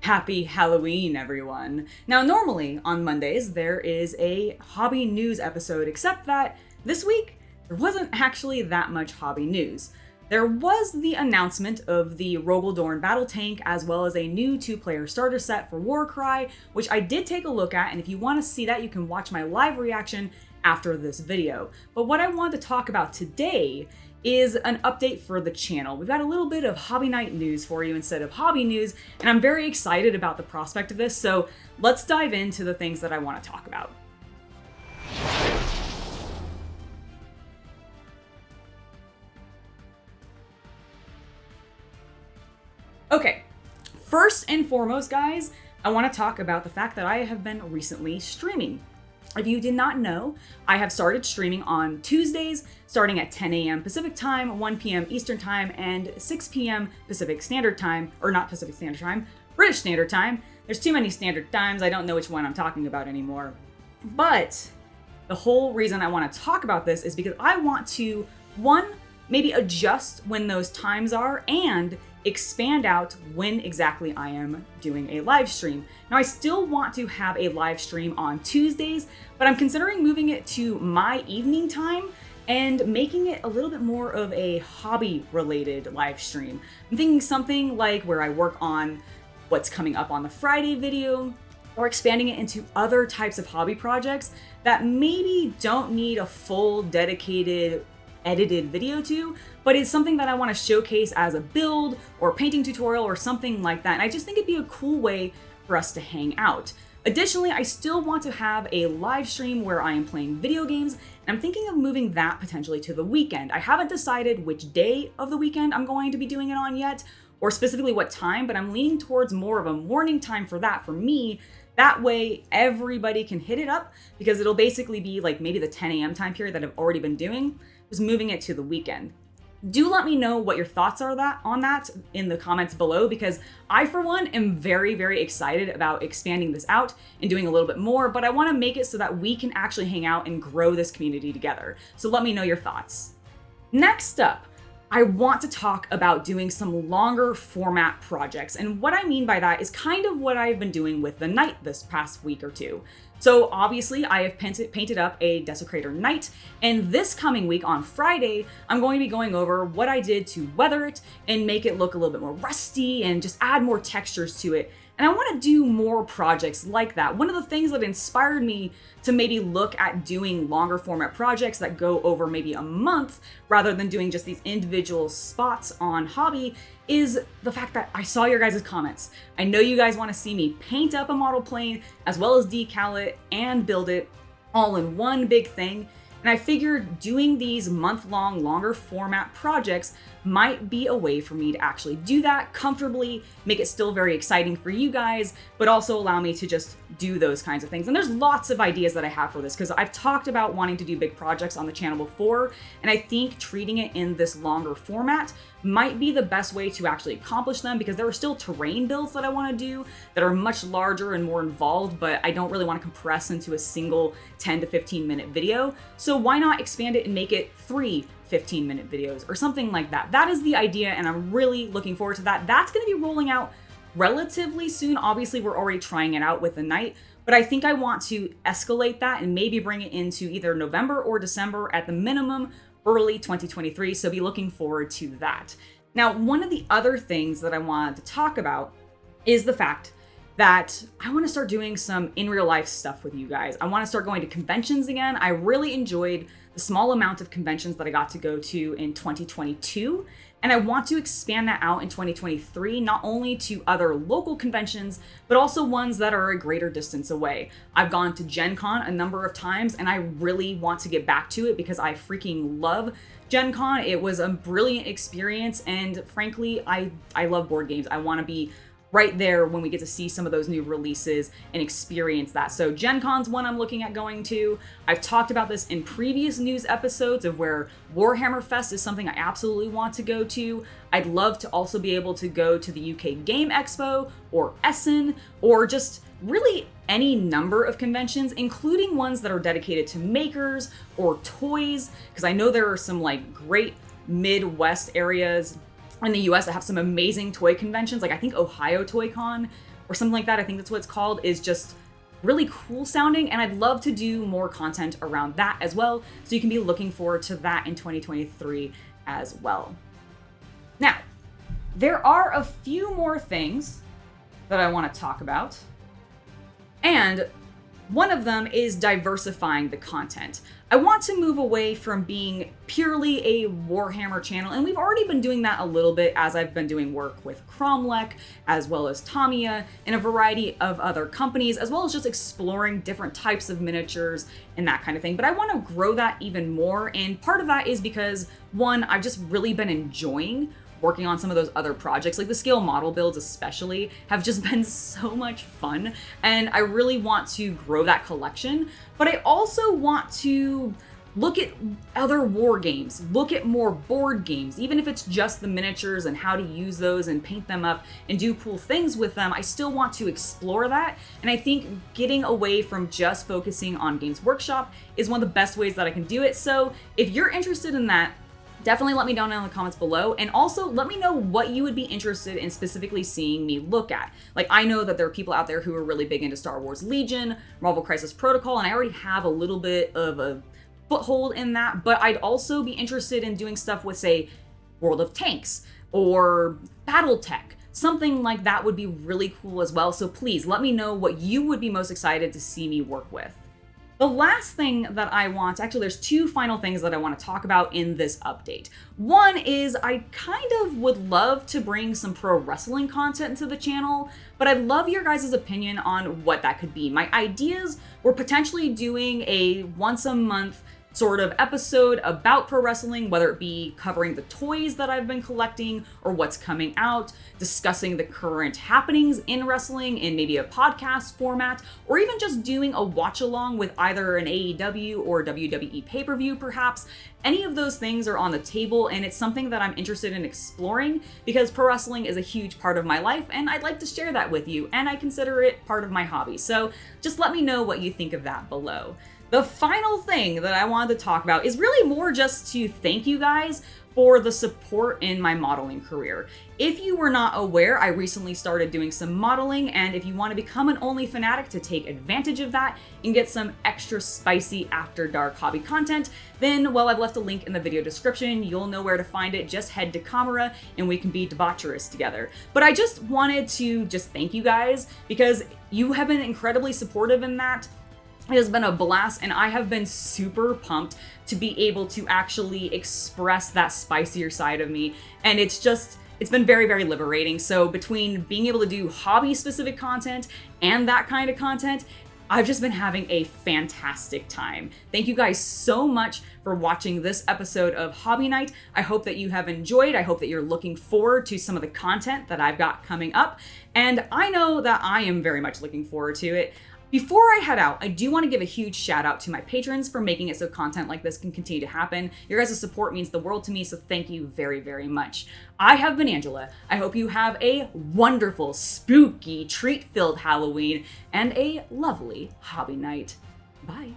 Happy Halloween, everyone. Now, normally on Mondays, there is a hobby news episode, except that this week, there wasn't actually that much hobby news. There was the announcement of the Rogaldorn Battle Tank, as well as a new 2-player starter set for Warcry, which I did take a look at, and if you want to see that, you can watch my live reaction after this video. But what I wanted to talk about today is an update for the channel. We've got a little bit of Hobby Night news for you instead of hobby news, and I'm very excited about the prospect of this, so let's dive into the things that I want to talk about. Okay, first and foremost, guys, I want to talk about the fact that I have been recently streaming. If you did not know, I have started streaming on Tuesdays, starting at 10 a.m. Pacific time, 1 p.m. Eastern time, and 6 p.m. Pacific Standard Time, or not Pacific Standard Time, British Standard Time. There's too many standard times, I don't know which one I'm talking about anymore. But the whole reason I want to talk about this is because I want to, one, maybe adjust when those times are, and expand out when exactly I am doing a live stream. Now, I still want to have a live stream on Tuesdays, but I'm considering moving it to my evening time and making it a little bit more of a hobby related live stream. I'm thinking something like where I work on what's coming up on the Friday video, or expanding it into other types of hobby projects that maybe don't need a full dedicated edited video to, but it's something that I want to showcase as a build or painting tutorial or something like that. And I just think it'd be a cool way for us to hang out. Additionally, I still want to have a live stream where I am playing video games, and I'm thinking of moving that potentially to the weekend. I haven't decided which day of the weekend I'm going to be doing it on yet, or specifically what time, but I'm leaning towards more of a morning time for that for me. That way everybody can hit it up, because it'll basically be like maybe the 10 a.m. time period that I've already been doing, just moving it to the weekend. Do let me know what your thoughts are on that in the comments below, because I, for one, am very, very excited about expanding this out and doing a little bit more, but I want to make it so that we can actually hang out and grow this community together. So let me know your thoughts. Next up, I want to talk about doing some longer format projects. And what I mean by that is kind of what I've been doing with the Knight this past week or two. So obviously I have painted up a Desecrator Knight, and this coming week on Friday, I'm going to be going over what I did to weather it and make it look a little bit more rusty and just add more textures to it. And I want to do more projects like that. One of the things that inspired me to maybe look at doing longer format projects that go over maybe a month rather than doing just these individual spots on Hobby is the fact that I saw your guys' comments. I know you guys want to see me paint up a model plane as well as decal it and build it all in one big thing. And I figured doing these month-long, longer format projects might be a way for me to actually do that comfortably, make it still very exciting for you guys, but also allow me to just do those kinds of things. And there's lots of ideas that I have for this, because I've talked about wanting to do big projects on the channel before, and I think treating it in this longer format might be the best way to actually accomplish them, because there are still terrain builds that I want to do that are much larger and more involved, but I don't really want to compress into a single 10 to 15 minute video. So why not expand it and make it 3 15-minute videos or something like that? That is the idea, and I'm really looking forward to that. That's going to be rolling out relatively soon. Obviously, we're already trying it out with the Knight, but I think I want to escalate that and maybe bring it into either November or December at the minimum, early 2023, so be looking forward to that. Now, one of the other things that I wanted to talk about is the fact that I want to start doing some in real life stuff with you guys. I want to start going to conventions again. I really enjoyed the small amount of conventions that I got to go to in 2022, and I want to expand that out in 2023, not only to other local conventions, but also ones that are a greater distance away. I've gone to Gen Con a number of times, and I really want to get back to it because I freaking love Gen Con. It was a brilliant experience, and frankly, I love board games. I want to be right there when we get to see some of those new releases and experience that. So Gen Con's one I'm looking at going to. I've talked about this in previous news episodes of where Warhammer Fest is something I absolutely want to go to. I'd love to also be able to go to the UK Game Expo or Essen, or just really any number of conventions, including ones that are dedicated to makers or toys, because I know there are some like great Midwest areas in the US that have some amazing toy conventions, like I think Ohio Toy Con or something like that, I think that's what it's called, is just really cool sounding, and I'd love to do more content around that as well, so you can be looking forward to that in 2023 as well. Now, there are a few more things that I want to talk about, and one of them is diversifying the content. I want to move away from being purely a Warhammer channel, and we've already been doing that a little bit as I've been doing work with Cromlech, as well as Tamiya, and a variety of other companies, as well as just exploring different types of miniatures and that kind of thing. But I want to grow that even more, and part of that is because, one, I've just really been enjoying working on some of those other projects, like the scale model builds especially, have just been so much fun, and I really want to grow that collection. But I also want to look at other war games, look at more board games, even if it's just the miniatures and how to use those and paint them up and do cool things with them. I still want to explore that, and I think getting away from just focusing on Games Workshop is one of the best ways that I can do it. So if you're interested in that, definitely let me know down in the comments below, and also let me know what you would be interested in specifically seeing me look at. Like, I know that there are people out there who are really big into Star Wars Legion, Marvel Crisis Protocol, and I already have a little bit of a foothold in that, but I'd also be interested in doing stuff with, say, World of Tanks or Battletech. Something like that would be really cool as well, so please let me know what you would be most excited to see me work with. The last thing that I want, actually there's two final things that I want to talk about in this update. One is I kind of would love to bring some pro wrestling content to the channel, but I'd love your guys' opinion on what that could be. My ideas were potentially doing a once a month sort of episode about pro wrestling, whether it be covering the toys that I've been collecting or what's coming out, discussing the current happenings in wrestling in maybe a podcast format, or even just doing a watch along with either an AEW or WWE pay-per-view perhaps. Any of those things are on the table, and it's something that I'm interested in exploring because pro wrestling is a huge part of my life, and I'd like to share that with you, and I consider it part of my hobby. So just let me know what you think of that below. The final thing that I wanted to talk about is really more just to thank you guys for the support in my modeling career. If you were not aware, I recently started doing some modeling, and if you want to become an Only Fanatic to take advantage of that and get some extra spicy After Dark hobby content, then, well, I've left a link in the video description. You'll know where to find it. Just head to Camera and we can be debaucherous together. But I just wanted to thank you guys because you have been incredibly supportive in that. It has been a blast, and I have been super pumped to be able to actually express that spicier side of me, and it's been very, very liberating. So between being able to do hobby-specific content and that kind of content, I've just been having a fantastic time. Thank you guys so much for watching this episode of Hobby Night. I hope that you have enjoyed. I hope that you're looking forward to some of the content that I've got coming up, and I know that I am very much looking forward to it. Before I head out, I do want to give a huge shout out to my patrons for making it so content like this can continue to happen. Your guys' support means the world to me, so thank you very, very much. I have been Angela. I hope you have a wonderful, spooky, treat-filled Halloween and a lovely hobby night. Bye.